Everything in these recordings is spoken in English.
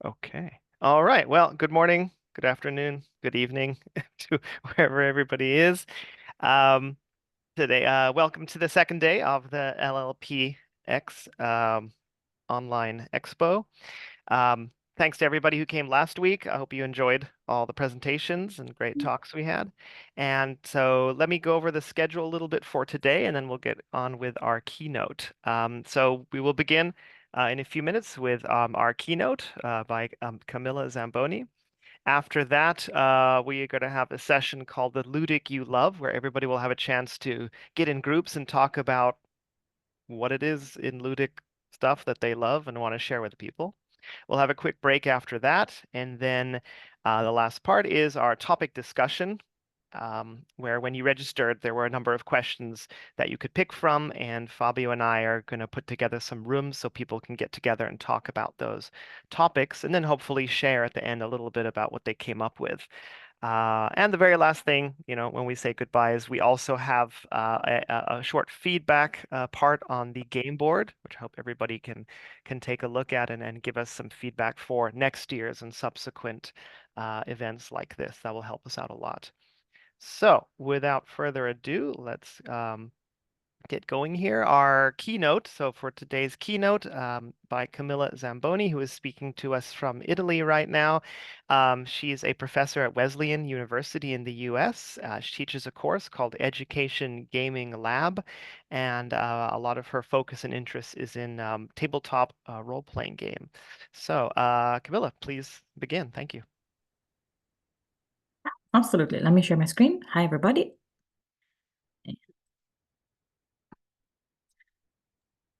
Okay. All right. Well, good morning, good afternoon, good evening to wherever everybody is. Um, today, welcome to the second day of the LLPx online expo. Thanks to everybody who came last week. I hope you enjoyed all the presentations and great talks we had. And so let me go over the schedule a little bit for today, and then we'll get on with our keynote. So we will begin in a few minutes with our keynote by Camilla Zamboni. After that, we are going to have a session called The Ludic You Love, where everybody will have a chance to get in groups and talk about what it is in ludic stuff that they love and want to share with people. We'll have a quick break after that, and then the last part is our topic discussion, where when you registered, there were a number of questions that you could pick from, and Fabio and I are going to put together some rooms so people can get together and talk about those topics, and then hopefully share at the end a little bit about what they came up with. And the very last thing, when we say goodbye, is we also have a short feedback part on the game board, which I hope everybody can take a look at and give us some feedback for next year's and subsequent events like this. That will help us out a lot. So, without further ado, let's get going here. Our keynote. So for today's keynote by Camilla Zamboni, who is speaking to us from Italy right now. She's a professor at Wesleyan University in the US. She teaches a course called Education Gaming Lab, and a lot of her focus and interest is in tabletop role-playing game. So Camilla, please begin. Thank you. Absolutely. Let me share my screen. Hi, everybody.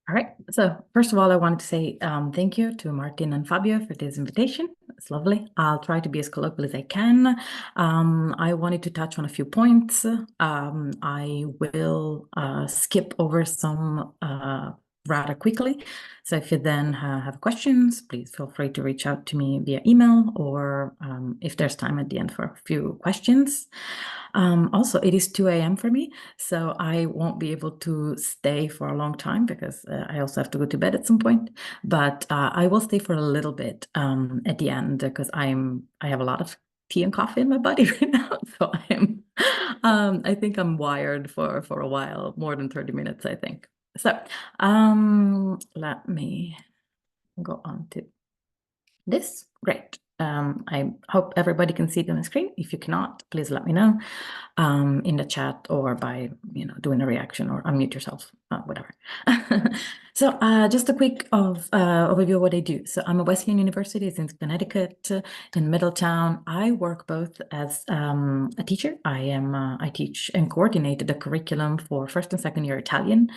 All right. So first of all, I wanted to say thank you to Martin and Fabio for this invitation. It's lovely. I'll try to be as colloquial as I can. I wanted to touch on a few points. I will skip over some rather quickly. So if you then have questions, please feel free to reach out to me via email, or if there's time at the end for a few questions. Also, it is 2 a.m. for me, so I won't be able to stay for a long time because I also have to go to bed at some point. But I will stay for a little bit at the end because I have a lot of tea and coffee in my body right now, so I think I'm wired for a while, more than 30 minutes, I think. So let me go on to this. Great. I hope everybody can see it on the screen. If you cannot, please let me know in the chat or by doing a reaction or unmute yourself, whatever. So just a quick overview of what I do. So I'm at Wesleyan University. It's in Connecticut, in Middletown. I work both as a teacher. I teach and coordinate the curriculum for first and second year Italian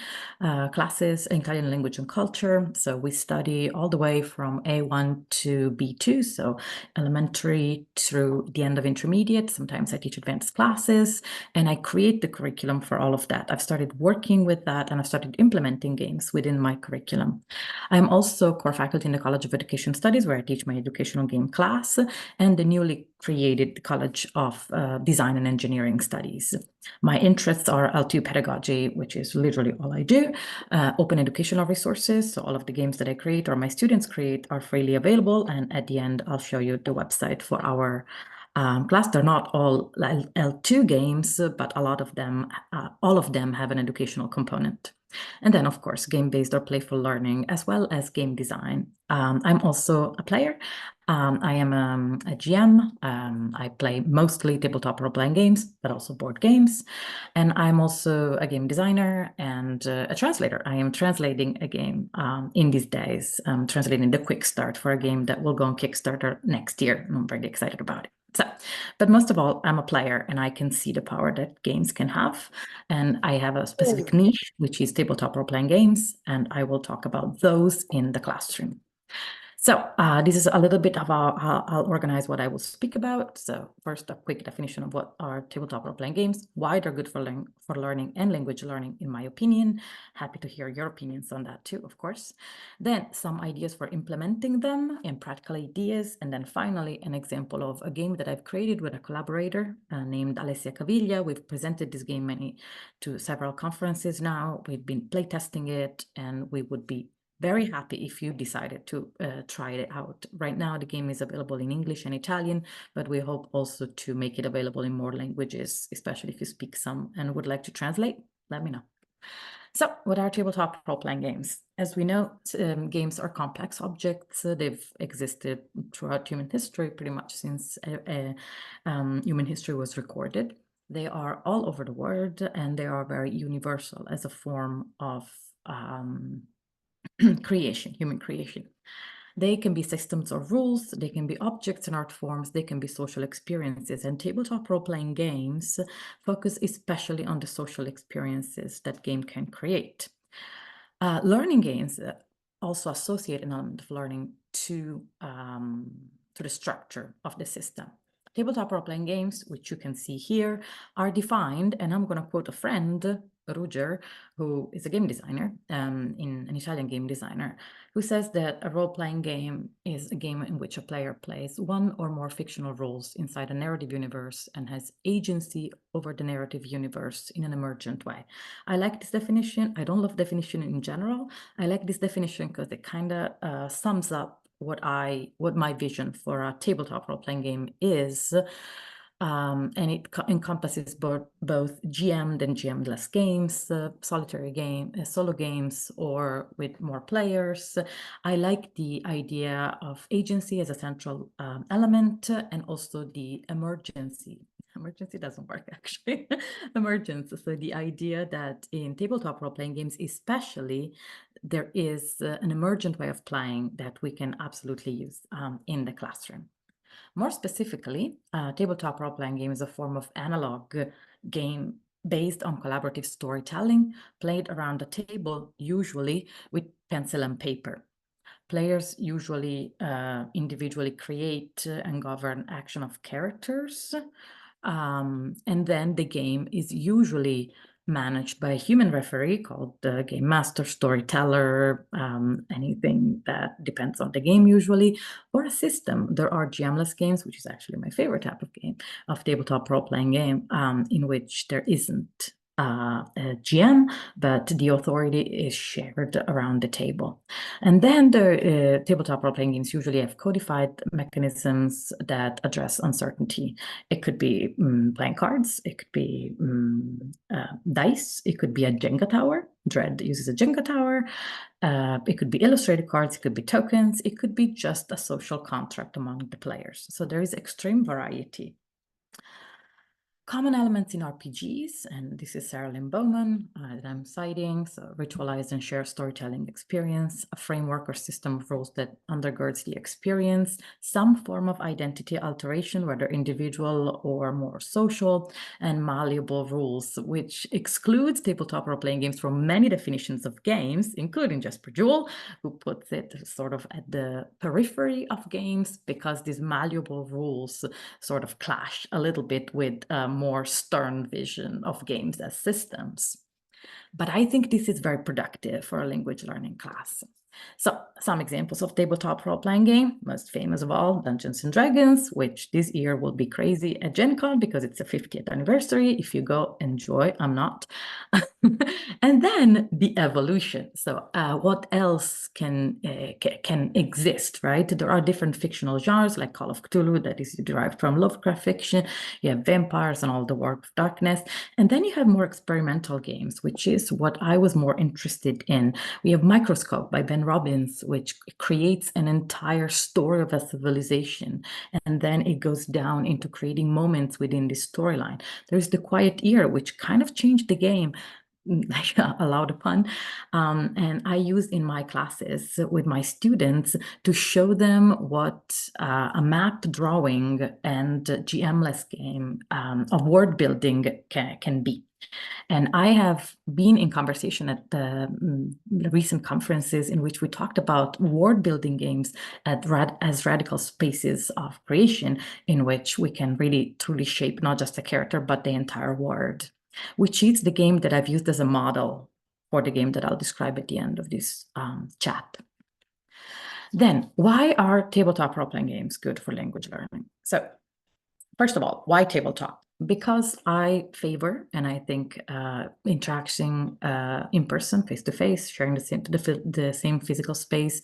classes, Italian language and culture. So we study all the way from A1 to B2, so elementary through the end of intermediate. Sometimes I teach advanced classes, and I create the curriculum for all of that. I've started working with that, and I've started implementing games within my curriculum. I'm also core faculty in the College of Education Studies, where I teach my educational game class, and the newly created College of Design and Engineering Studies. My interests are L2 pedagogy, which is literally all I do, open educational resources. So all of the games that I create or my students create are freely available. And at the end, I'll show you the website for our class. They're not all L2 games, but a lot of them, all of them have an educational component. And then, of course, game-based or playful learning, as well as game design. I'm also a player. I am a GM. I play mostly tabletop role-playing games, but also board games. And I'm also a game designer and a translator. I am translating a game in these days. I'm translating the Quick Start for a game that will go on Kickstarter next year. I'm very excited about it. So, but most of all, I'm a player and I can see the power that games can have. And I have a specific niche, which is tabletop role-playing games, and I will talk about those in the classroom. So this is a little bit of how I'll organize what I will speak about. So first, a quick definition of what are tabletop role-playing games, why they're good for learning and language learning, in my opinion. Happy to hear your opinions on that too, of course. Then some ideas for implementing them and practical ideas. And then finally, an example of a game that I've created with a collaborator named Alessia Caviglia. We've presented this game to several conferences now. We've been playtesting it, and we would be very happy if you decided to try it out. Right now, the game is available in English and Italian, but we hope also to make it available in more languages, especially if you speak some and would like to translate, let me know. So, what are tabletop role-playing games? As we know, games are complex objects. They've existed throughout human history, pretty much since human history was recorded. They are all over the world, and they are very universal as a form of creation, human creation. They can be systems or rules, they can be objects and art forms, they can be social experiences. And tabletop role-playing games focus especially on the social experiences that game can create. Learning games also associate an element of learning to the structure of the system. Tabletop role-playing games, which you can see here, are defined, and I'm going to quote a friend, Ruger, who is a game designer, an Italian game designer, who says that a role-playing game is a game in which a player plays one or more fictional roles inside a narrative universe and has agency over the narrative universe in an emergent way. I like this definition. I don't love definition in general. I like this definition because it kind of sums up what my vision for a tabletop role-playing game is. And it encompasses both GM'd and GM'less games, solitary game, solo games, or with more players. I like the idea of agency as a central element, and also the emergency. Emergency doesn't work, actually. Emergence. So the idea that in tabletop role-playing games, especially, there is an emergent way of playing that we can absolutely use in the classroom. More specifically, tabletop role-playing game is a form of analog game based on collaborative storytelling, played around a table, usually with pencil and paper. Players usually individually create and govern action of characters, and then the game is usually managed by a human referee called the game master, storyteller, anything that depends on the game usually, or a system. There are GM-less games, which is actually my favorite type of game, of tabletop role-playing game, in which there isn't a GM, but the authority is shared around the table. And then the tabletop role-playing games usually have codified mechanisms that address uncertainty. It could be playing cards, it could be dice, it could be a Jenga tower. Dread uses a Jenga tower. It could be illustrated cards, it could be tokens, it could be just a social contract among the players. So there is extreme variety. Common elements in RPGs, and this is Sarah Lynn Bowman that I'm citing, so ritualized and shared storytelling experience, a framework or system of rules that undergirds the experience, some form of identity alteration, whether individual or more social, and malleable rules, which excludes tabletop role-playing games from many definitions of games, including Jesper Jewell, who puts it sort of at the periphery of games because these malleable rules sort of clash a little bit with more stern vision of games as systems. But I think this is very productive for a language learning class. So some examples of tabletop role-playing game, most famous of all, Dungeons and Dragons, which this year will be crazy at Gen Con because it's the 50th anniversary. If you go, enjoy, I'm not. And then the evolution. So what else can exist, right? There are different fictional genres like Call of Cthulhu that is derived from Lovecraft fiction. You have vampires and all the World of Darkness. And then you have more experimental games, which is what I was more interested in. We have Microscope by Ben Robbins, which creates an entire story of a civilization. And then it goes down into creating moments within this storyline. There's The Quiet Ear, which kind of changed the game. Allowed a pun, and I use in my classes with my students to show them what a map drawing and GM-less game of word building can be. And I have been in conversation at the recent conferences in which we talked about word building games as radical spaces of creation in which we can really truly shape not just a character, but the entire word, which is the game that I've used as a model for the game that I'll describe at the end of this chat. Then, why are tabletop role-playing games good for language learning? So, first of all, why tabletop? because I favor, and I think interacting in person, face to face, sharing the same physical space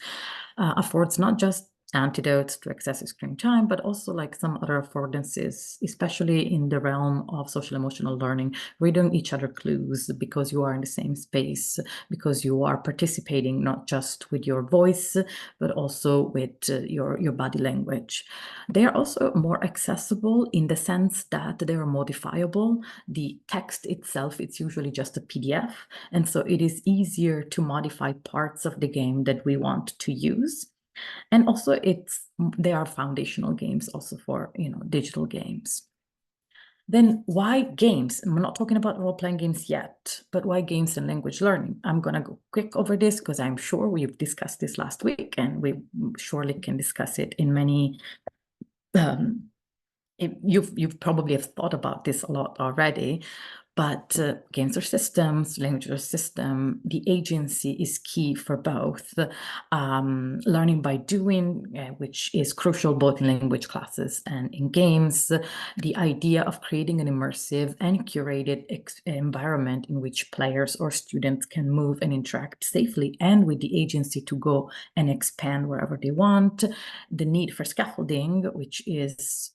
affords not just antidotes to excessive screen time, but also like some other affordances, especially in the realm of social emotional learning, reading each other clues because you are in the same space, because you are participating not just with your voice, but also with your body language. They are also more accessible in the sense that they are modifiable. The text itself, it's usually just a PDF, and so it is easier to modify parts of the game that we want to use. And also they are foundational games also for, digital games. Then why games? I'm not talking about role-playing games yet, but why games and language learning? I'm going to go quick over this because I'm sure we've discussed this last week, and we surely can discuss it in many you've probably have thought about this a lot already, but games or systems, language or system, the agency is key for both. Learning by doing, which is crucial both in language classes and in games. The idea of creating an immersive and curated environment in which players or students can move and interact safely and with the agency to go and expand wherever they want. The need for scaffolding, which is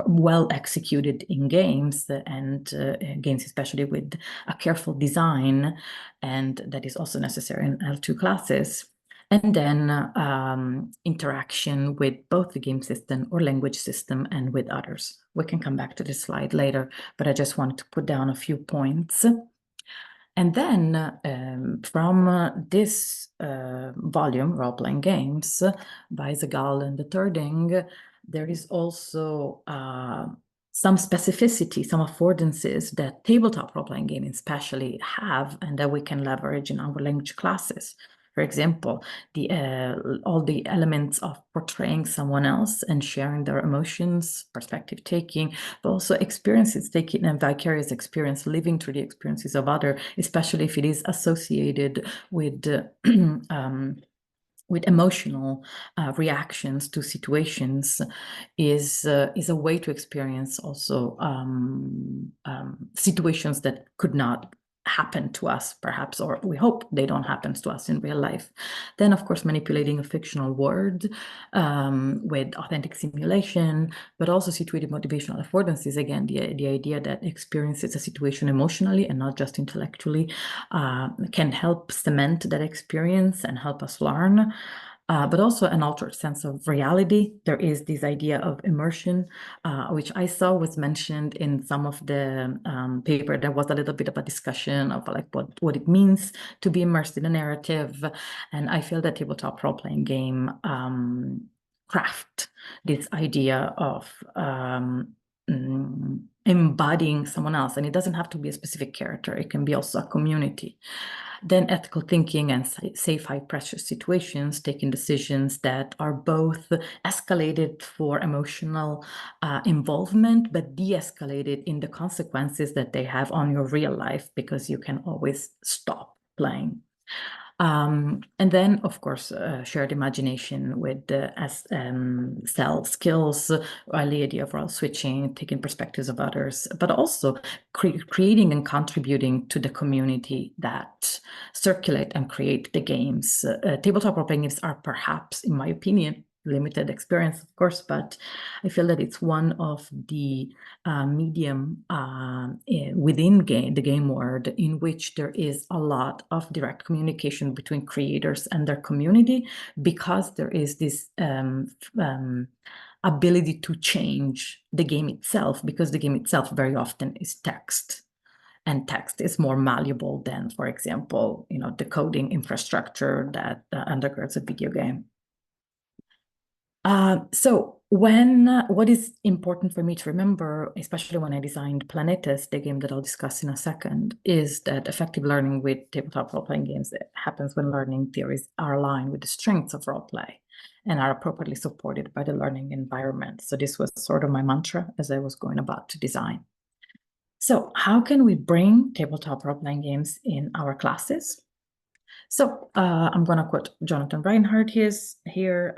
well executed in games, and games especially with a careful design, and that is also necessary in L2 classes. And then interaction with both the game system or language system and with others. We can come back to this slide later, but I just wanted to put down a few points. And then from this volume, Role-Playing Games, by Zagal and the Turding, there is also some specificity, some affordances that tabletop role-playing games especially have, and that we can leverage in our language classes. For example, all the elements of portraying someone else and sharing their emotions, perspective taking, but also experiences taking and vicarious experience, living through the experiences of others, especially if it is associated with with emotional reactions to situations, is a way to experience also situations that could not happen to us, perhaps, or we hope they don't happen to us in real life. Then, of course, manipulating a fictional world with authentic simulation, but also situated motivational affordances. Again, the idea that experiences a situation emotionally and not just intellectually can help cement that experience and help us learn. But also an altered sense of reality. There is this idea of immersion, which I saw was mentioned in some of the paper. There was a little bit of a discussion of like what it means to be immersed in a narrative. And I feel that tabletop role-playing game craft this idea of embodying someone else. And it doesn't have to be a specific character. It can be also a community. Then ethical thinking and safe high-pressure situations, taking decisions that are both escalated for emotional involvement, but de-escalated in the consequences that they have on your real life, because you can always stop playing. And then, of course, shared imagination with cell skills, the idea of role switching, taking perspectives of others, but also creating and contributing to the community that circulate and create the games. Tabletop role-playing games are perhaps, in my opinion, limited experience, of course, but I feel that it's one of the medium within the game world in which there is a lot of direct communication between creators and their community, because there is this ability to change the game itself, because the game itself very often is text. And text is more malleable than, for example, the coding infrastructure that undergirds a video game. So what is important for me to remember, especially when I designed Planetes, the game that I'll discuss in a second, is that effective learning with tabletop role-playing games happens when learning theories are aligned with the strengths of role-play and are appropriately supported by the learning environment. So this was sort of my mantra as I was going about to design. So how can we bring tabletop role-playing games in our classes? So I'm going to quote Jonathan Reinhardt here.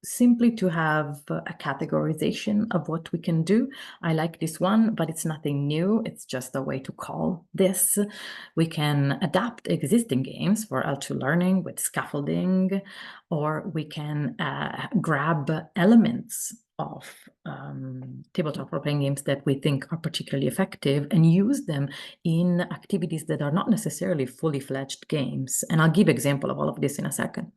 simply to have a categorization of what we can do. I like this one, but it's nothing new. It's just a way to call this. We can adapt existing games for L2 learning with scaffolding, or we can grab elements of tabletop role-playing games that we think are particularly effective and use them in activities that are not necessarily fully fledged games. And I'll give example of all of this in a second.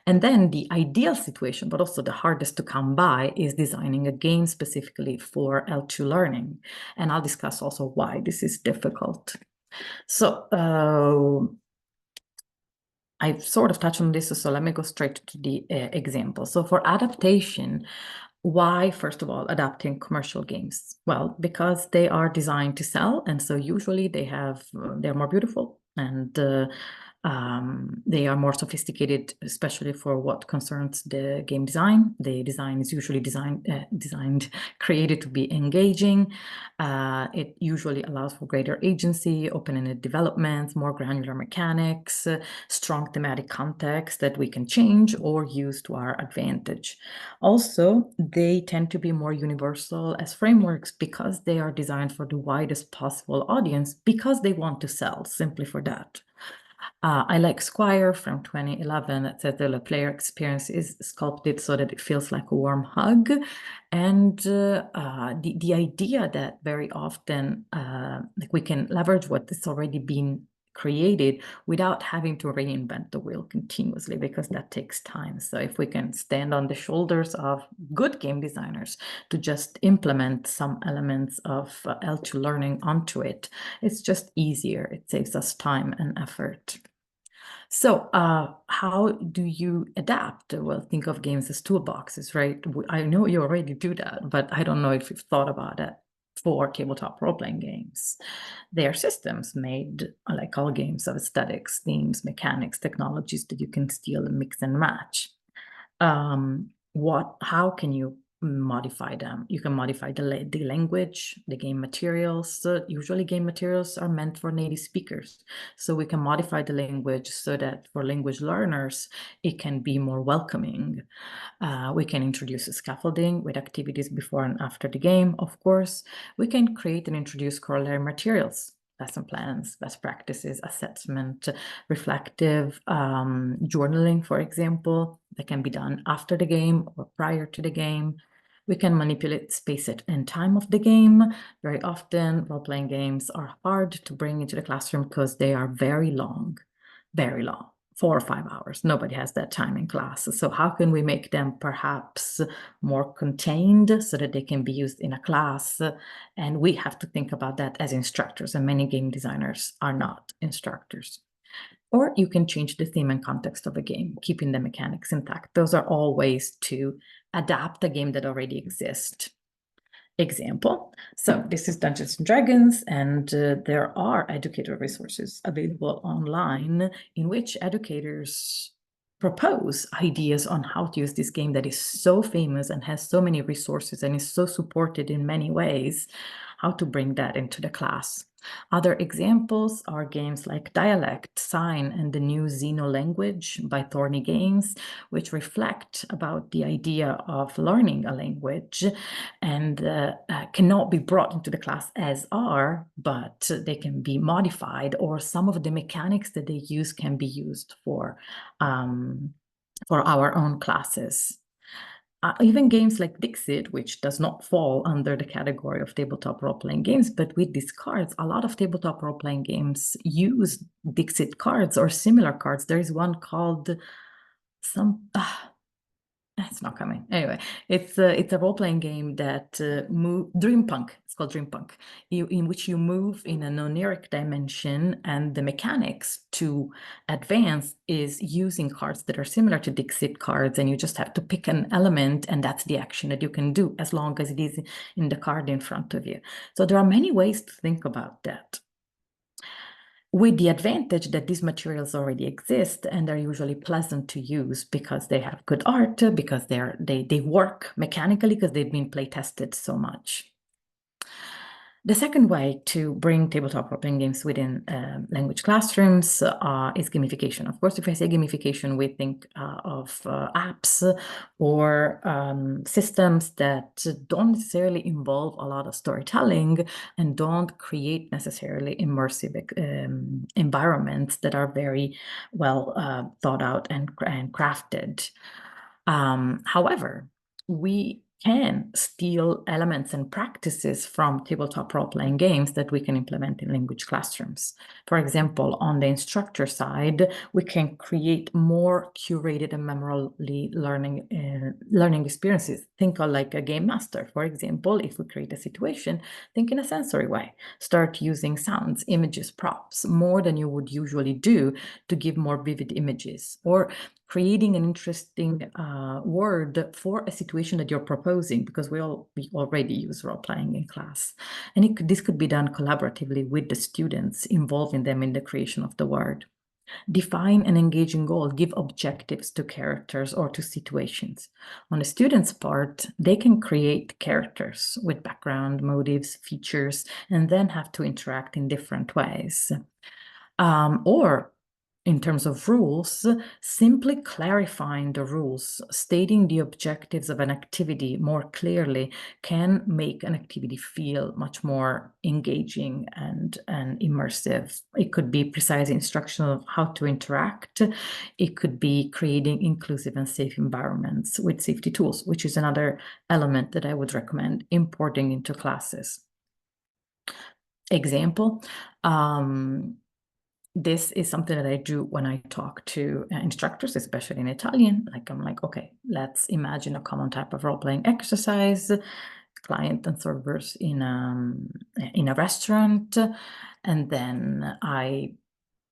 And then the ideal situation, but also the hardest to come by, is designing a game specifically for L2 learning. And I'll discuss also why this is difficult. So I've sort of touched on this, so let me go straight to the example. So for adaptation, why, first of all, adapting commercial games? Well, because they are designed to sell, and so usually they're more beautiful, and they are more sophisticated, especially for what concerns the game design. The design is usually created to be engaging. It usually allows for greater agency, open-ended development, more granular mechanics, strong thematic context that we can change or use to our advantage. Also, they tend to be more universal as frameworks because they are designed for the widest possible audience, because they want to sell, simply for that. I like Squire from 2011 that says the player experience is sculpted so that it feels like a warm hug. And the idea that very often like we can leverage what has already been created without having to reinvent the wheel continuously, because that takes time. So if we can stand on the shoulders of good game designers to just implement some elements of L2 learning onto it, it's just easier. It saves us time and effort. So how do you adapt? Well, think of games as toolboxes, right? I know you already do that, but I don't know if you've thought about it for tabletop role-playing games. They are systems made, like all games, of aesthetics, themes, mechanics, technologies that you can steal and mix and match. How can you modify them? You can modify the language, the game materials. Usually game materials are meant for native speakers. So we can modify the language so that for language learners, it can be more welcoming. We can introduce scaffolding with activities before and after the game, of course. We can create and introduce corollary materials, lesson plans, best practices, assessment, reflective journaling, for example, that can be done after the game or prior to the game. We can manipulate space and time of the game. Very often, role-playing games are hard to bring into the classroom because they are very long, 4 or 5 hours. Nobody has that time in class. So how can we make them perhaps more contained so that they can be used in a class? And we have to think about that as instructors, and many game designers are not instructors. Or you can change the theme and context of a game, keeping the mechanics intact. Those are all ways to adapt a game that already exists. Example. So this is Dungeons and Dragons, and there are educator resources available online in which educators propose ideas on how to use this game that is so famous and has so many resources and is so supported in many ways, how to bring that into the class. Other examples are games like Dialect, Sign, and the new Xeno language by Thorny Games, which reflect about the idea of learning a language and cannot be brought into the class as are, but they can be modified, or some of the mechanics that they use can be used for our own classes. Even games like Dixit, which does not fall under the category of tabletop role-playing games, but with these cards, a lot of tabletop role-playing games use Dixit cards or similar cards. There is one called it's not coming. Anyway, it's a role-playing game that Dreampunk. It's called Dreampunk, in which you move in an oniric dimension, and the mechanics to advance is using cards that are similar to Dixit cards, and you just have to pick an element, and that's the action that you can do as long as it is in the card in front of you. So there are many ways to think about that, with the advantage that these materials already exist and are usually pleasant to use because they have good art, because they work mechanically, because they've been play tested so much. The second way to bring tabletop role-playing games within language classrooms is gamification. Of course, if I say gamification, we think of apps or systems that don't necessarily involve a lot of storytelling and don't create necessarily immersive environments that are very well thought out and crafted. However, we can steal elements and practices from tabletop role-playing games that we can implement in language classrooms. For example, on the instructor side, we can create more curated and memorable learning experiences. Think of like a game master. For example, if we create a situation, think in a sensory way. Start using sounds, images, props, more than you would usually do to give more vivid images, or creating an interesting word for a situation that you're proposing, because we already use role-playing in class. And this could be done collaboratively with the students, involving them in the creation of the word. Define an engaging goal, give objectives to characters or to situations. On the students' part, they can create characters with background, motives, features, and then have to interact in different ways. Or in terms of rules, simply clarifying the rules, stating the objectives of an activity more clearly can make an activity feel much more engaging and immersive. It could be precise instruction of how to interact. It could be creating inclusive and safe environments with safety tools, which is another element that I would recommend importing into classes. Example, this is something that I do when I talk to instructors, especially in Italian. Like, I'm like, okay, let's imagine a common type of role-playing exercise, client and servers in a restaurant. And then I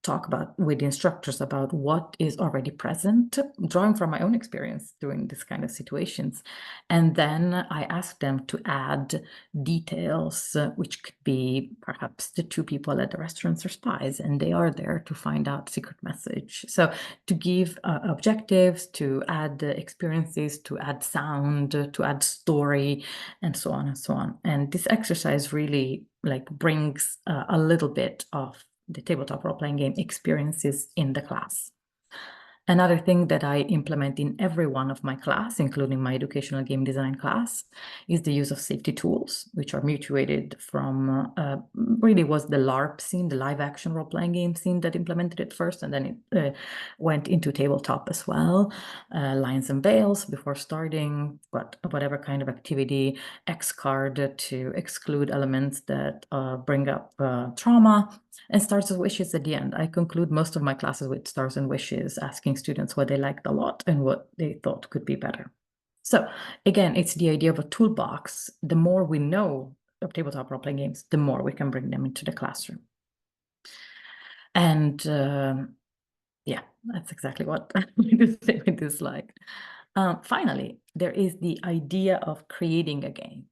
talk about with the instructors about what is already present, drawing from my own experience doing this kind of situations. And then I ask them to add details, which could be perhaps the two people at the restaurants are spies and they are there to find out secret message. So to give objectives, to add experiences, to add sound, to add story, and so on and so on. And this exercise really like brings a little bit of the tabletop role-playing game experiences in the class. Another thing that I implement in every one of my class, including my educational game design class, is the use of safety tools, which are mutuated from, really was the LARP scene, the live action role-playing game scene that implemented it first, and then it went into tabletop as well. Lines and veils before starting, whatever kind of activity, X card to exclude elements that bring up trauma, and stars and wishes at the end. I conclude most of my classes with stars and wishes, asking students what they liked a lot and what they thought could be better. So again, it's the idea of a toolbox. The more we know of tabletop role-playing games, the more we can bring them into the classroom. And yeah, that's exactly what I'm going to say with this slide. Finally, there is the idea of creating a game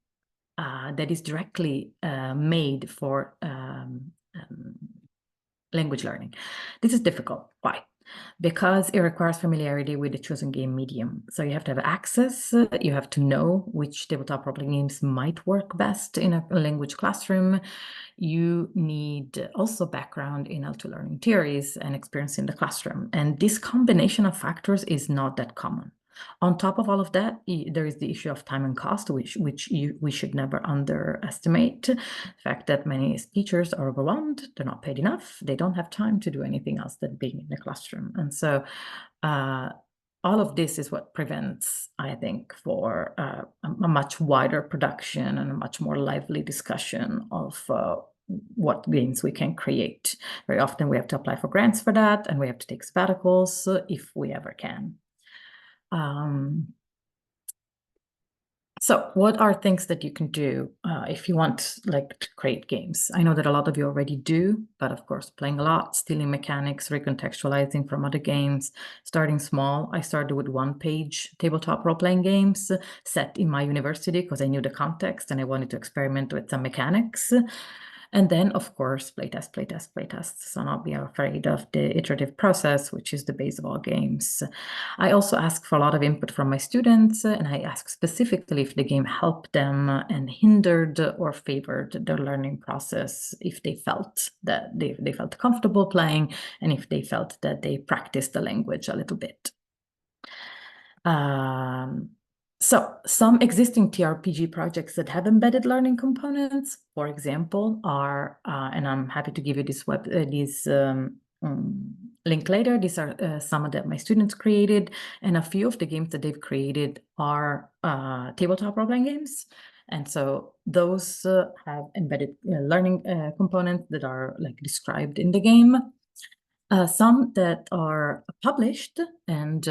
that is directly made for language learning. This is difficult. Why? Because it requires familiarity with the chosen game medium. So you have to have access, you have to know which tabletop role-playing games might work best in a language classroom. You need also background in L2 learning theories and experience in the classroom. And this combination of factors is not that common. On top of all of that, there is the issue of time and cost, which we should never underestimate. The fact that many teachers are overwhelmed, they're not paid enough, they don't have time to do anything else than being in the classroom. And so all of this is what prevents, I think, for a much wider production and a much more lively discussion of what games we can create. Very often we have to apply for grants for that, and we have to take sabbaticals if we ever can. So what are things that you can do if you want like to create games? I know that a lot of you already do, but of course, playing a lot, stealing mechanics, recontextualizing from other games, starting small. I started with one-page tabletop role-playing games set in my university because I knew the context and I wanted to experiment with some mechanics. And then, of course, playtest, playtest, playtest. So not be afraid of the iterative process, which is the base of all games. I also ask for a lot of input from my students, and I ask specifically if the game helped them and hindered or favored their learning process, if they felt that they felt comfortable playing, and if they felt that they practiced the language a little bit. So some existing TRPG projects that have embedded learning components, for example, are, and I'm happy to give you this link later. These are some of that my students created, and a few of the games that they've created are tabletop role-playing games. And so those have embedded learning components that are like described in the game. Some that are published and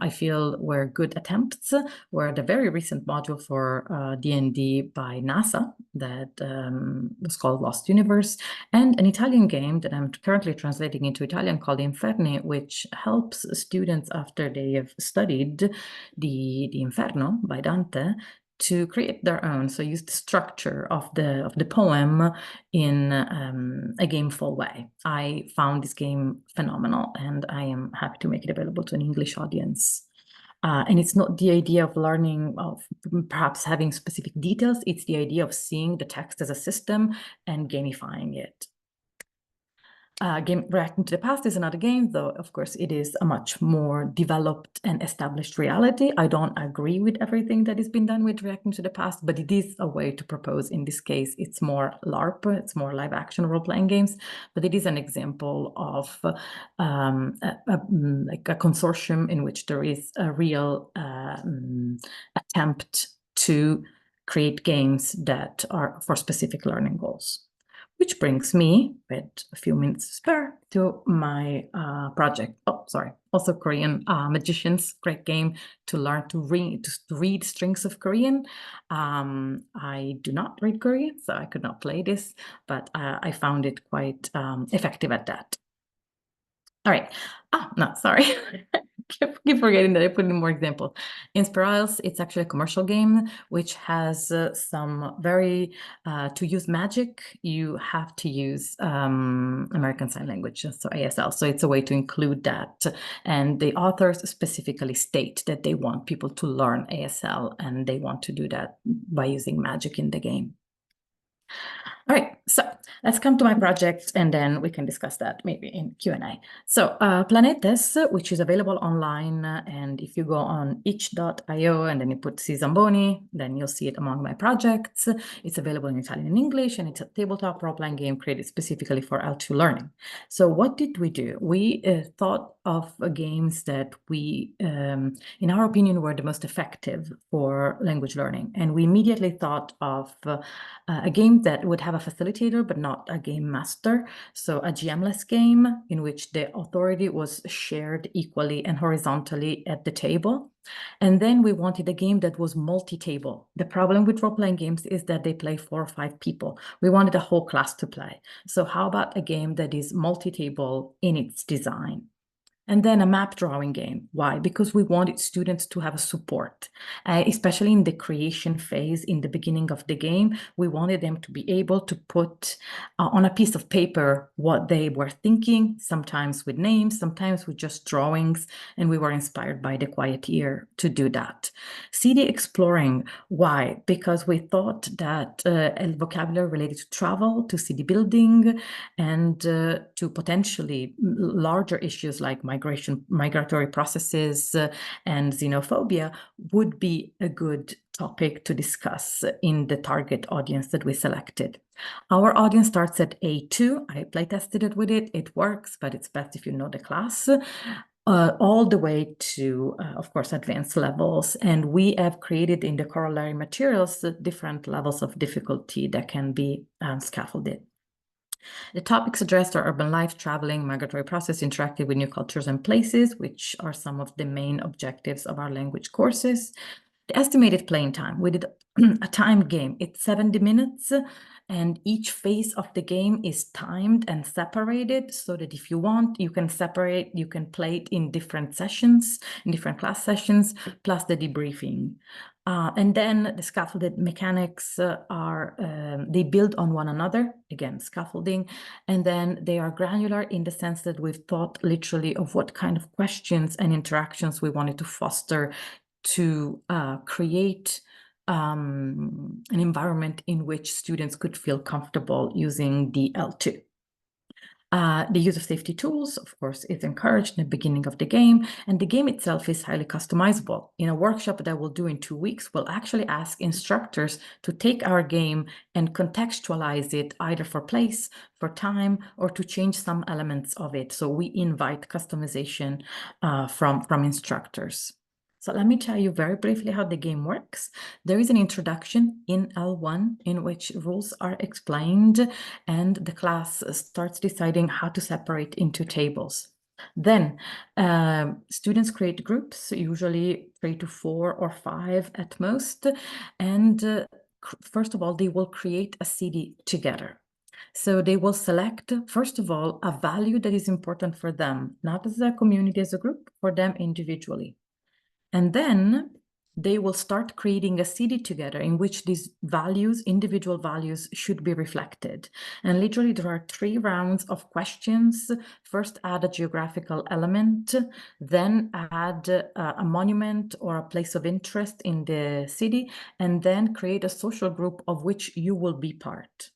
I feel were good attempts were the very recent module for D&D by NASA that was called Lost Universe, and an Italian game that I'm currently translating into Italian called Inferni, which helps students after they have studied the Inferno by Dante to create their own. So use the structure of the poem in a gameful way. I found this game phenomenal, and I am happy to make it available to an English audience. And it's not the idea of learning, of perhaps having specific details, it's the idea of seeing the text as a system and gamifying it. Game Reacting to the Past is another game, though, of course, it is a much more developed and established reality. I don't agree with everything that has been done with Reacting to the Past, but it is a way to propose. In this case, it's more LARP, it's more live action role-playing games, but it is an example of like a consortium in which there is a real attempt to create games that are for specific learning goals. Which brings me, with a few minutes to spare, to my project. Oh, sorry. Also Korean Magicians, great game to learn to read strings of Korean. I do not read Korean, so I could not play this, but I found it quite effective at that. All right. Oh, no, sorry. Keep forgetting that I put in more examples. Inspirals, it's actually a commercial game which has some very, to use magic, you have to use American Sign Language, so ASL. So it's a way to include that. And the authors specifically state that they want people to learn ASL, and they want to do that by using magic in the game. All right, so let's come to my project, and then we can discuss that maybe in Q&A. So Planetes, which is available online, and if you go on itch.io and then you put Zamboni, then you'll see it among my projects. It's available in Italian and English, and it's a tabletop role-playing game created specifically for L2 learning. So what did we do? We thought of games that we, in our opinion, were the most effective for language learning. And we immediately thought of a game that would have a facilitator, but not a game master. So a GM-less game in which the authority was shared equally and horizontally at the table. And then we wanted a game that was multi-table. The problem with role-playing games is that they play 4 or 5 people. We wanted a whole class to play. So how about a game that is multi-table in its design? And then a map drawing game. Why? Because we wanted students to have a support, especially in the creation phase in the beginning of the game. We wanted them to be able to put on a piece of paper what they were thinking, sometimes with names, sometimes with just drawings. And we were inspired by the Quiet Year to do that. CD exploring. Why? Because we thought that a vocabulary related to travel, to city building, and to potentially larger issues like migratory processes and xenophobia would be a good topic to discuss in the target audience that we selected. Our audience starts at A2. I play tested it with it. It works, but it's best if you know the class. All the way to, of course, advanced levels. And we have created in the corollary materials different levels of difficulty that can be scaffolded. The topics addressed are urban life, traveling, migratory process, interacting with new cultures and places, which are some of the main objectives of our language courses. The estimated playing time, we did a timed game. It's 70 minutes, and each phase of the game is timed and separated so that if you want, you can separate, you can play it in different sessions, in different class sessions, plus the debriefing. And then the scaffolded mechanics they build on one another, again, scaffolding, and then they are granular in the sense that we've thought literally of what kind of questions and interactions we wanted to foster to create an environment in which students could feel comfortable using the L2. The use of safety tools, of course, is encouraged in the beginning of the game, and the game itself is highly customizable. In a workshop that we'll do in 2 weeks, we'll actually ask instructors to take our game and contextualize it either for place, for time, or to change some elements of it. So we invite customization from instructors. So let me tell you very briefly how the game works. There is an introduction in L1 in which rules are explained and the class starts deciding how to separate into tables. Then students create groups, usually 3 to 4 or 5 at most. And first of all, they will create a city together. So they will select, first of all, a value that is important for them, not as a community, as a group, for them individually. And then they will start creating a city together in which these values, individual values, should be reflected. And literally there are 3 rounds of questions. First, add a geographical element, then add a monument or a place of interest in the city, and then create a social group of which you will be part.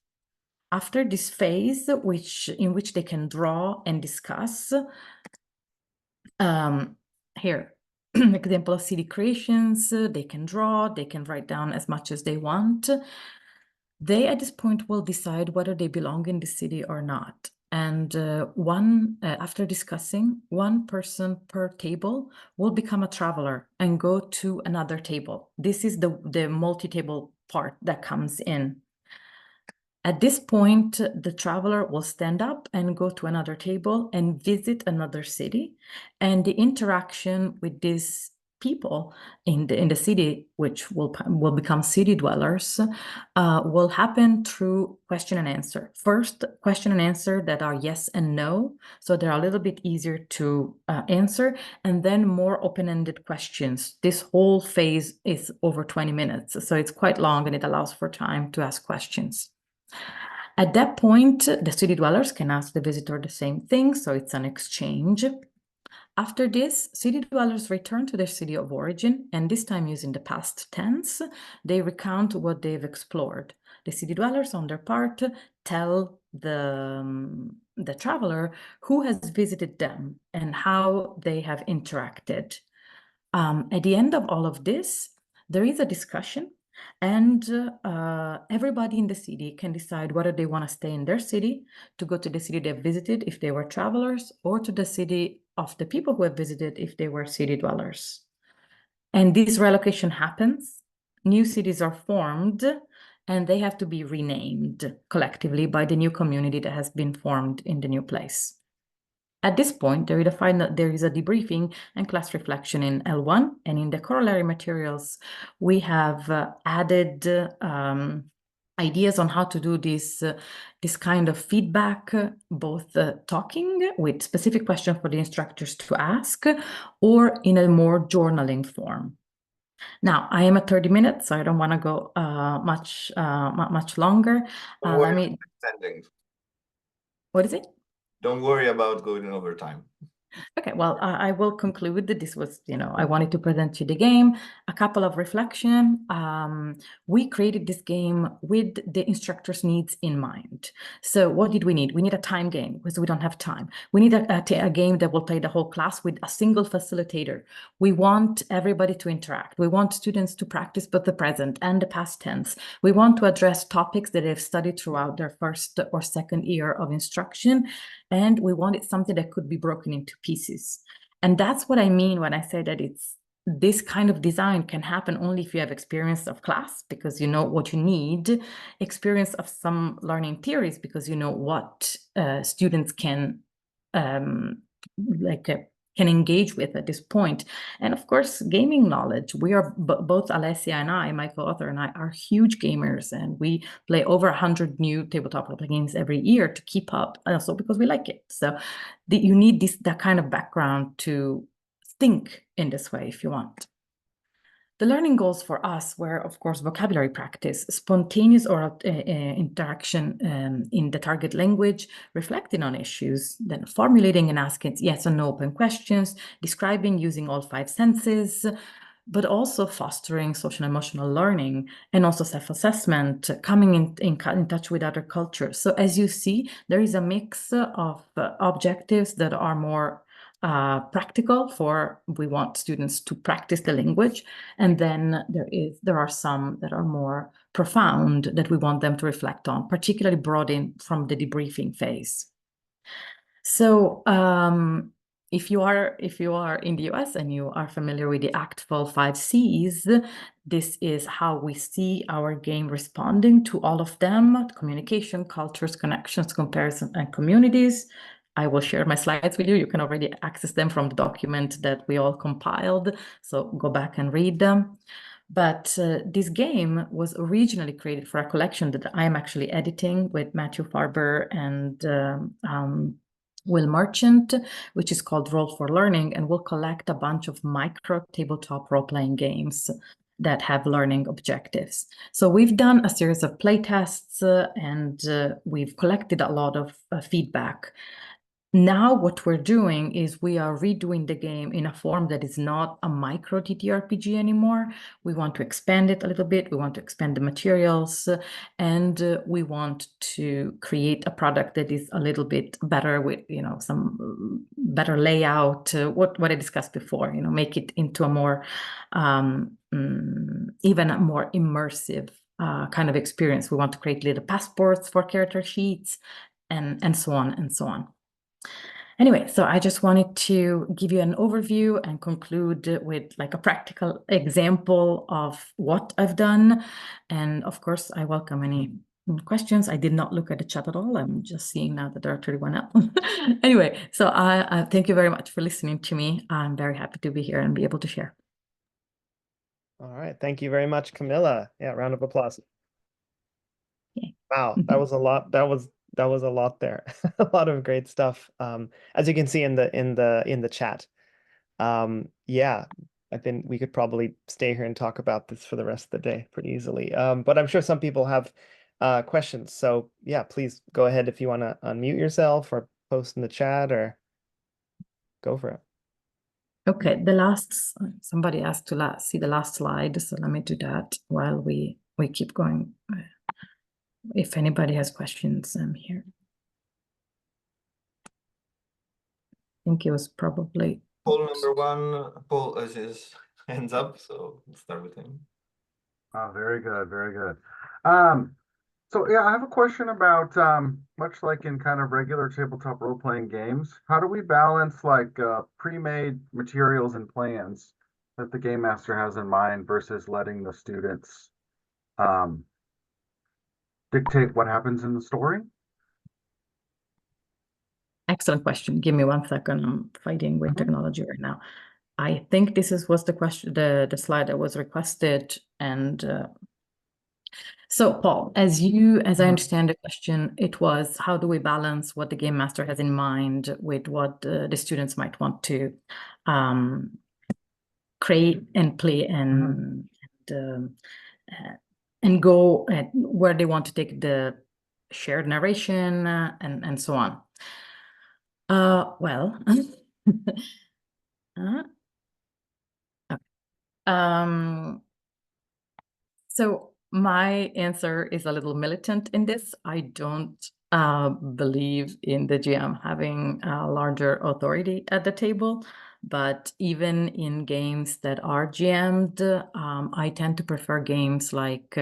After this phase, in which they can draw and discuss, here, example of city creations, they can draw, they can write down as much as they want. They, at this point, will decide whether they belong in the city or not. And after discussing, 1 person per table will become a traveler and go to another table. This is the multi-table part that comes in. At this point, the traveler will stand up and go to another table and visit another city. And the interaction with these people in the city, which will become city dwellers, will happen through question and answer. First, question and answer that are yes and no, so they're a little bit easier to answer, and then more open-ended questions. This whole phase is over 20 minutes, so it's quite long and it allows for time to ask questions. At that point, the city dwellers can ask the visitor the same thing, so it's an exchange. After this, city dwellers return to their city of origin, and this time using the past tense, they recount what they've explored. The city dwellers, on their part, tell the traveler who has visited them and how they have interacted. At the end of all of this, there is a discussion, and everybody in the city can decide whether they want to stay in their city, to go to the city they've visited if they were travelers, or to the city of the people who have visited if they were city dwellers. And this relocation happens. New cities are formed, and they have to be renamed collectively by the new community that has been formed in the new place. At this point, there is a debriefing and class reflection in L1, and in the corollary materials, we have added ideas on how to do this kind of feedback, both talking with specific questions for the instructors to ask, or in a more journaling form. Now, I am at 30 minutes, so I don't want to go much longer. Let me extending. What is it? Don't worry about going over time. Okay, well, I will conclude that this was, I wanted to present you the game, a couple of reflection. We created this game with the instructor's needs in mind. So what did we need? We need a time game because we don't have time. We need a game that will play the whole class with a single facilitator. We want everybody to interact. We want students to practice both the present and the past tense. We want to address topics that they've studied throughout their first or second year of instruction. And we wanted something that could be broken into pieces. And that's what I mean when I say that this kind of design can happen only if you have experience of class, because you know what you need, experience of some learning theories, because you know what students can can engage with at this point. And of course, gaming knowledge. We are both Alessia and I, my co-author and I, are huge gamers, and we play over 100 new tabletop games every year to keep up, also because we like it. So you need that kind of background to think in this way if you want. The learning goals for us were, of course, vocabulary practice, spontaneous oral interaction in the target language, reflecting on issues, then formulating and asking yes and no open questions, describing using all 5 senses, but also fostering social and emotional learning and also self-assessment, coming in touch with other cultures. So as you see, there is a mix of objectives that are more practical we want students to practice the language. And then there are some that are more profound that we want them to reflect on, particularly brought in from the debriefing phase. So if you are in the US and you are familiar with the ACTFL 5 Cs, this is how we see our game responding to all of them: communication, cultures, connections, comparison, and communities. I will share my slides with you. You can already access them from the document that we all compiled, so go back and read them. But this game was originally created for a collection that I'm actually editing with Matthew Farber and Will Merchant, which is called Roll for Learning, and we'll collect a bunch of micro tabletop role-playing games that have learning objectives. So we've done a series of play tests and we've collected a lot of feedback. Now what we're doing is we are redoing the game in a form that is not a micro TTRPG anymore. We want to expand it a little bit. We want to expand the materials, and we want to create a product that is a little bit better with, some better layout, what I discussed before, make it into a more, even a more immersive kind of experience. We want to create little passports for character sheets and so on and so on. Anyway, so I just wanted to give you an overview and conclude with like a practical example of what I've done. And of course, I welcome any questions. I did not look at the chat at all. I'm just seeing now that there are 31 up. Anyway, so I thank you very much for listening to me. I'm very happy to be here and be able to share. All right. Thank you very much, Camilla. Yeah, round of applause. Yeah. Wow, that was a lot. That was a lot there. A lot of great stuff. As you can see in the chat. Yeah, I think we could probably stay here and talk about this for the rest of the day pretty easily. But I'm sure some people have questions. So yeah, please go ahead if you want to unmute yourself or post in the chat or go for it. Okay, somebody asked to see the last slide, so let me do that while we keep going. If anybody has questions, I'm here. I think it was probably Poll number 1. Paul has his hands up, so we'll start with him. Oh, very good, very good. So yeah, I have a question about much like in kind of regular tabletop role-playing games, how do we balance like pre-made materials and plans that the game master has in mind versus letting the students dictate what happens in the story? Excellent question. Give me 1 second. I'm fighting with technology right now. I think this was the question, the slide that was requested, and so Paul, as I understand the question, it was how do we balance what the game master has in mind with what the students might want to create and play and go at where they want to take the shared narration and so on. Well, okay. So my answer is a little militant in this. I don't believe in the GM having a larger authority at the table, but even in games that are GM'd, I tend to prefer games like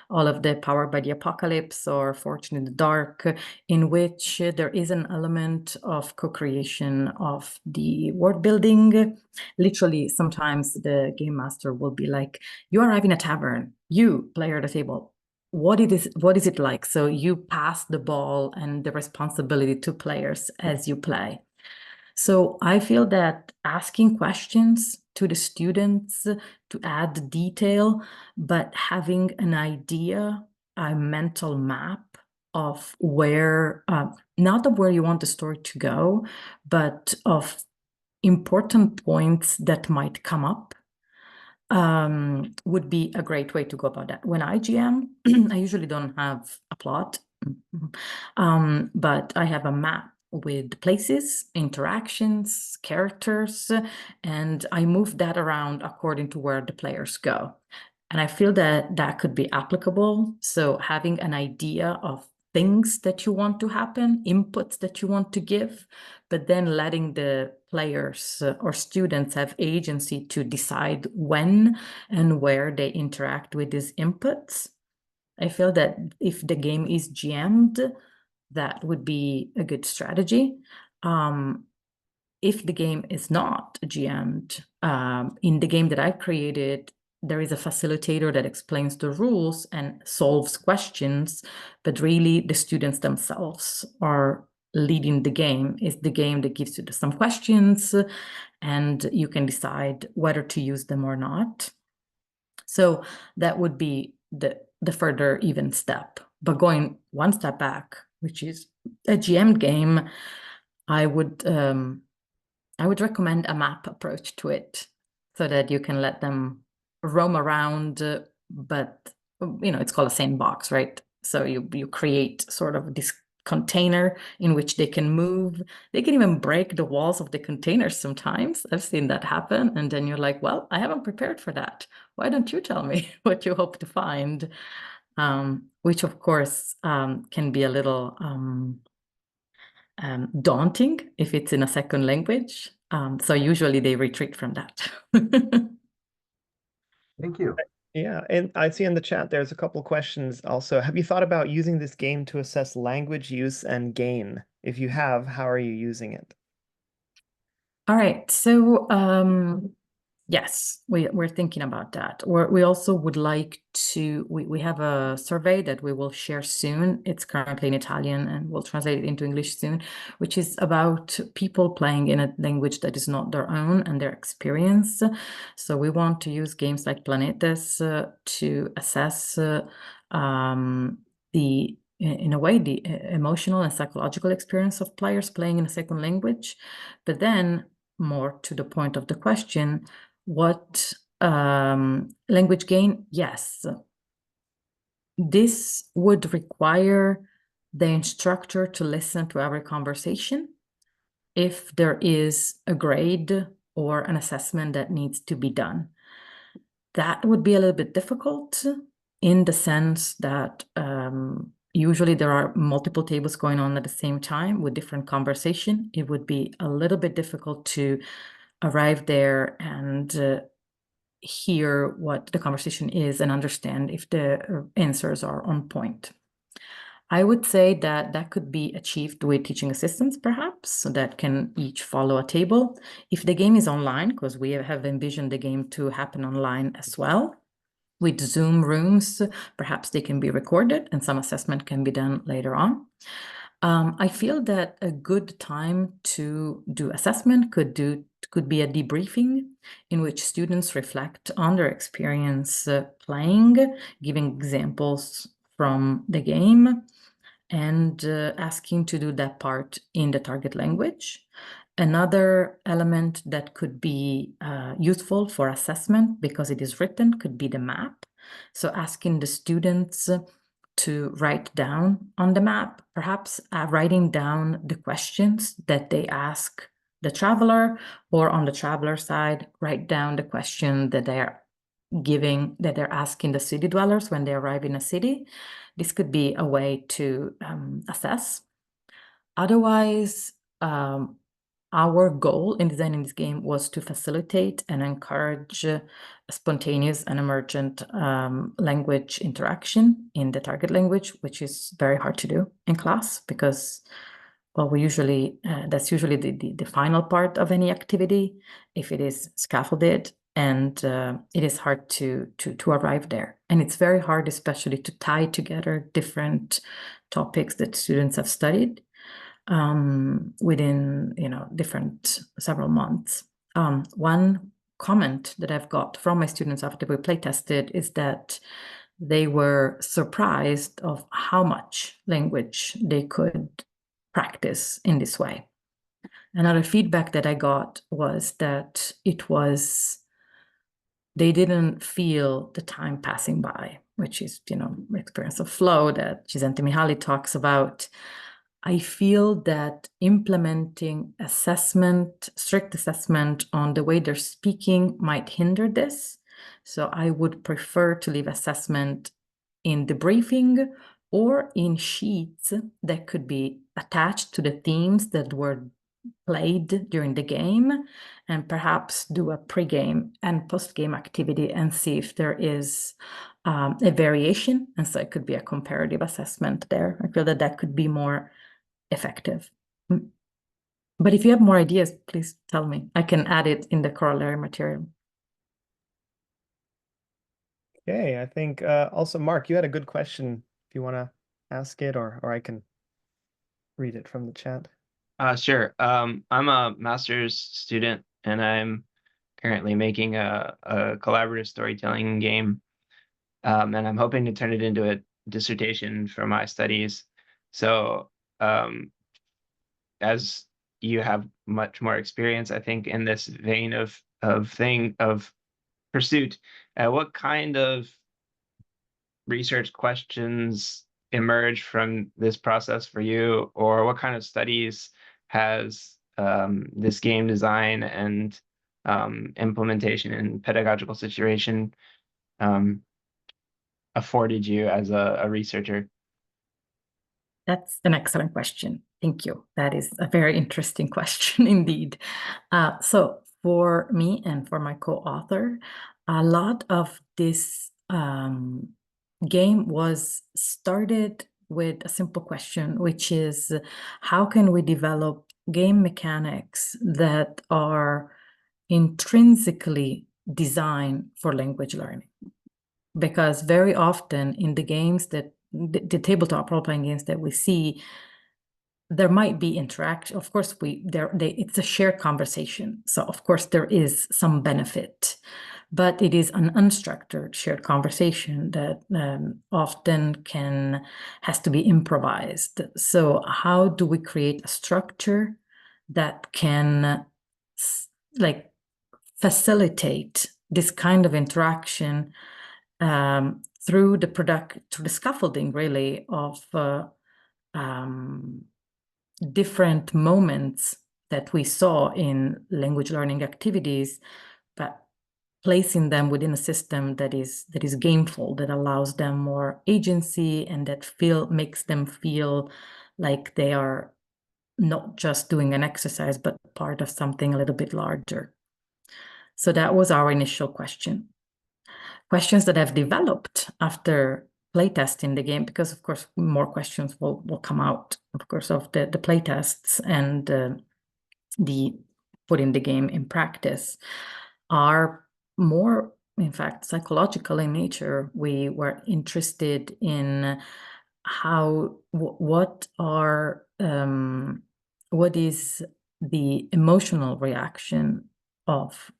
all of the Powered by the Apocalypse or Fortune in the Dark, in which there is an element of co-creation of the world building. Literally, sometimes the game master will be like, you arrive in a tavern, you, player at the table, what is it like? So you pass the ball and the responsibility to players as you play. So I feel that asking questions to the students to add detail, but having an idea, a mental map of where, not of where you want the story to go, but of important points that might come up. would be a great way to go about that. When I GM, I usually don't have a plot, but I have a map with places, interactions, characters, and I move that around according to where the players go. And I feel that that could be applicable. So having an idea of things that you want to happen, inputs that you want to give, but then letting the players or students have agency to decide when and where they interact with these inputs. I feel that if the game is GM'd, that would be a good strategy. If the game is not GM'd, in the game that I created, there is a facilitator that explains the rules and solves questions, but really the students themselves are leading the game. It's the game that gives you some questions, and you can decide whether to use them or not. So that would be the further even step. But going one step back, which is a GM game, I would recommend a map approach to it so that you can let them roam around, but it's called a sandbox, right? So you create sort of this container in which they can move. They can even break the walls of the containers sometimes. I've seen that happen. And then you're like, well, I haven't prepared for that. Why don't you tell me what you hope to find? Which of course can be a little daunting if it's in a second language. So usually they retreat from that. Thank you. Yeah, and I see in the chat there's a couple questions also. Have you thought about using this game to assess language use and gain? If you have, how are you using it? All right, so yes, we're thinking about that. We also would like to, we have a survey that we will share soon. It's currently in Italian and we'll translate it into English soon, which is about people playing in a language that is not their own and their experience. So we want to use games like Planetes to assess in a way, the emotional and psychological experience of players playing in a second language, but then more to the point of the question, what language gain? Yes. This would require the instructor to listen to every conversation if there is a grade or an assessment that needs to be done. That would be a little bit difficult in the sense that usually there are multiple tables going on at the same time with different conversation. It would be a little bit difficult to arrive there and hear what the conversation is and understand if the answers are on point. I would say that that could be achieved with teaching assistants, perhaps, so that can each follow a table. If the game is online, because we have envisioned the game to happen online as well, with Zoom rooms, perhaps they can be recorded and some assessment can be done later on. I feel that a good time to do assessment could be a debriefing in which students reflect on their experience playing, giving examples from the game, and asking to do that part in the target language. Another element that could be useful for assessment because it is written could be the map. So asking the students to write down on the map, perhaps writing down the questions that they ask the traveler, or on the traveler side, write down the question that they're asking the city dwellers when they arrive in a city. This could be a way to assess. Otherwise, our goal in designing this game was to facilitate and encourage spontaneous and emergent language interaction in the target language, which is very hard to do in class because, well, that's usually the final part of any activity if it is scaffolded, and it is hard to arrive there. And it's very hard, especially to tie together different topics that students have studied within different several months. One comment that I've got from my students after we play tested is that they were surprised of how much language they could practice in this way. Another feedback that I got was that it was they didn't feel the time passing by, which is, experience of flow that Csikszentmihalyi talks about. I feel that implementing strict assessment on the way they're speaking might hinder this. So I would prefer to leave assessment in the briefing or in sheets that could be attached to the themes that were played during the game, and perhaps do a pre-game and post-game activity and see if there is a variation. And so it could be a comparative assessment there. I feel that that could be more effective. But if you have more ideas, please tell me. I can add it in the corollary material. Okay, I think also, Mark, you had a good question. If you want to ask it, or I can read it from the chat. Sure. I'm a master's student, and I'm currently making a collaborative storytelling game, and I'm hoping to turn it into a dissertation for my studies. So, as you have much more experience, I think, in this vein of pursuit, what kind of research questions emerge from this process for you, or what kind of studies has this game design and implementation in pedagogical situation afforded you as a researcher? That's an excellent question. Thank you. That is a very interesting question indeed. So for me and for my co-author, a lot of this game was started with a simple question, which is how can we develop game mechanics that are intrinsically designed for language learning? Because very often in the games that the tabletop role-playing games that we see, there might be interaction. Of course, it's a shared conversation. So of course there is some benefit, but it is an unstructured shared conversation that often has to be improvised. So how do we create a structure that can facilitate this kind of interaction through the scaffolding, really, of different moments that we saw in language learning activities, but placing them within a system that is gameful, that allows them more agency, and that makes them feel like they are not just doing an exercise, but part of something a little bit larger. So that was our initial question. Questions that have developed after playtesting the game, because of course more questions will come out, of course, of the playtests and the putting the game in practice, are more, in fact, psychological in nature. We were interested in what is the emotional reaction of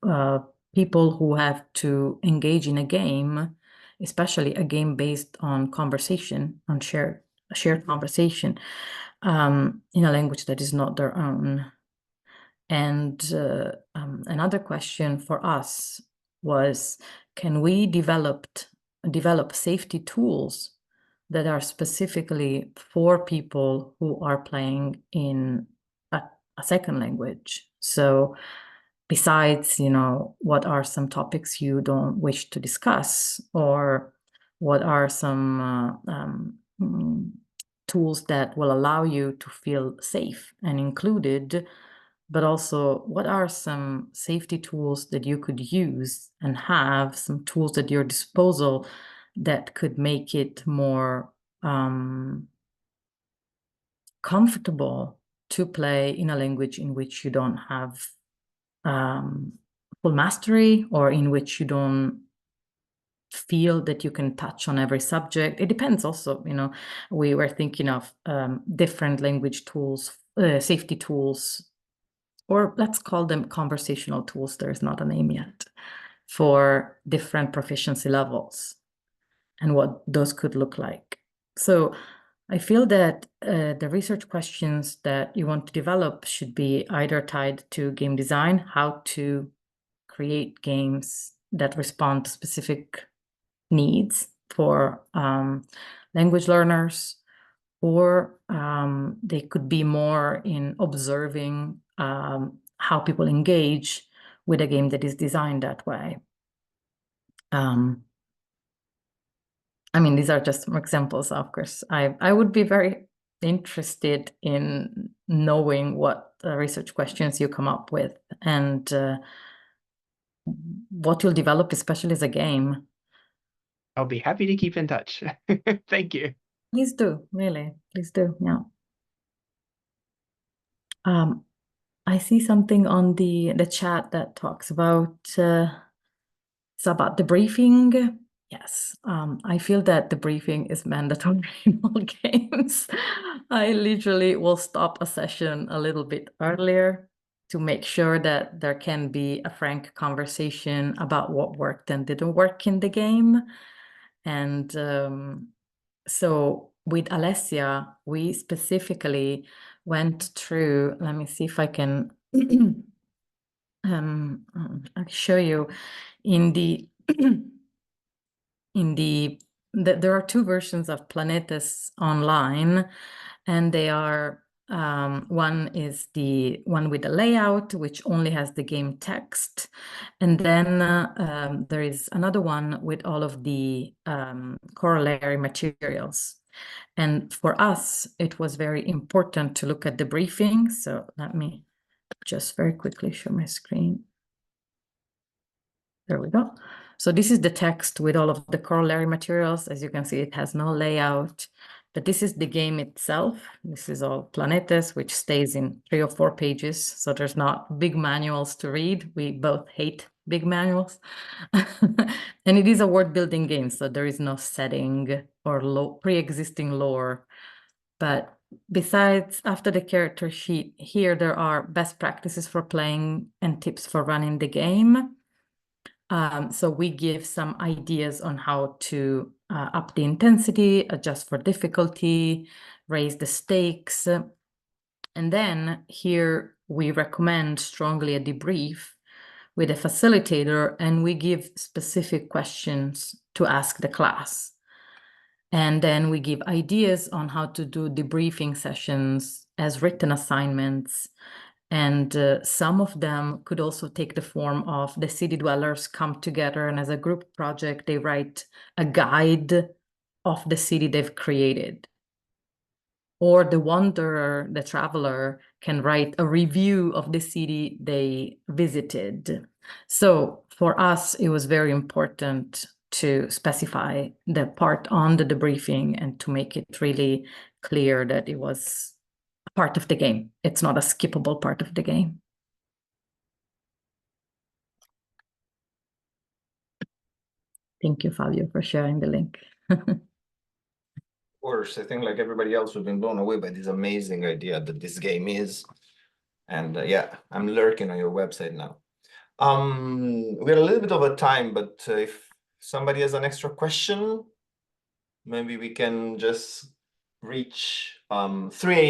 people who have to engage in a game, especially a game based on conversation, on shared conversation, in a language that is not their own. And another question for us was, can we develop safety tools that are specifically for people who are playing in a second language? So besides, what are some topics you don't wish to discuss, or what are some tools that will allow you to feel safe and included, but also what are some safety tools that you could use and have some tools at your disposal that could make it more comfortable to play in a language in which you don't have full mastery, or in which you don't feel that you can touch on every subject. It depends also, we were thinking of different language tools, safety tools, or let's call them conversational tools, there's not a name yet, for different proficiency levels and what those could look like. So I feel that the research questions that you want to develop should be either tied to game design, how to create games that respond to specific needs for language learners, or they could be more in observing how people engage with a game that is designed that way. I mean, these are just some examples. Of course, I would be very interested in knowing what research questions you come up with and what you'll develop, especially as a game. I'll be happy to keep in touch. Thank you. Please do, really, please do. Yeah. I see something on the chat that talks about it's about debriefing. Yes, I feel that debriefing is mandatory in all games. I literally will stop a session a little bit earlier to make sure that there can be a frank conversation about what worked and didn't work in the game. And so with Alessia, we specifically went through, let me see if I can I'll show you in the there are two versions of Planetes online, and they are one is the one with the layout, which only has the game text, and then there is another one with all of the corollary materials. And for us, it was very important to look at the briefing. So let me just very quickly show my screen. There we go. So this is the text with all of the corollary materials. As you can see, it has no layout, but this is the game itself. This is all Planetes, which stays in 3 or 4 pages. So there's not big manuals to read. We both hate big manuals. And it is a word building game, so there is no setting or pre-existing lore. But besides, after the character sheet here, there are best practices for playing and tips for running the game. So we give some ideas on how to up the intensity, adjust for difficulty, raise the stakes. And then here we recommend strongly a debrief with a facilitator, and we give specific questions to ask the class. And then we give ideas on how to do debriefing sessions as written assignments. And some of them could also take the form of the city dwellers come together, and as a group project, they write a guide of the city they've created. Or the wanderer, the traveler, can write a review of the city they visited. So for us, it was very important to specify the part on the debriefing and to make it really clear that it was part of the game. It's not a skippable part of the game. Thank you, Fabio, for sharing the link. Of course, I think like everybody else, we've been blown away by this amazing idea that this game is. And yeah, I'm lurking on your website now. We're a little bit over time, but if somebody has an extra question, maybe we can just reach 3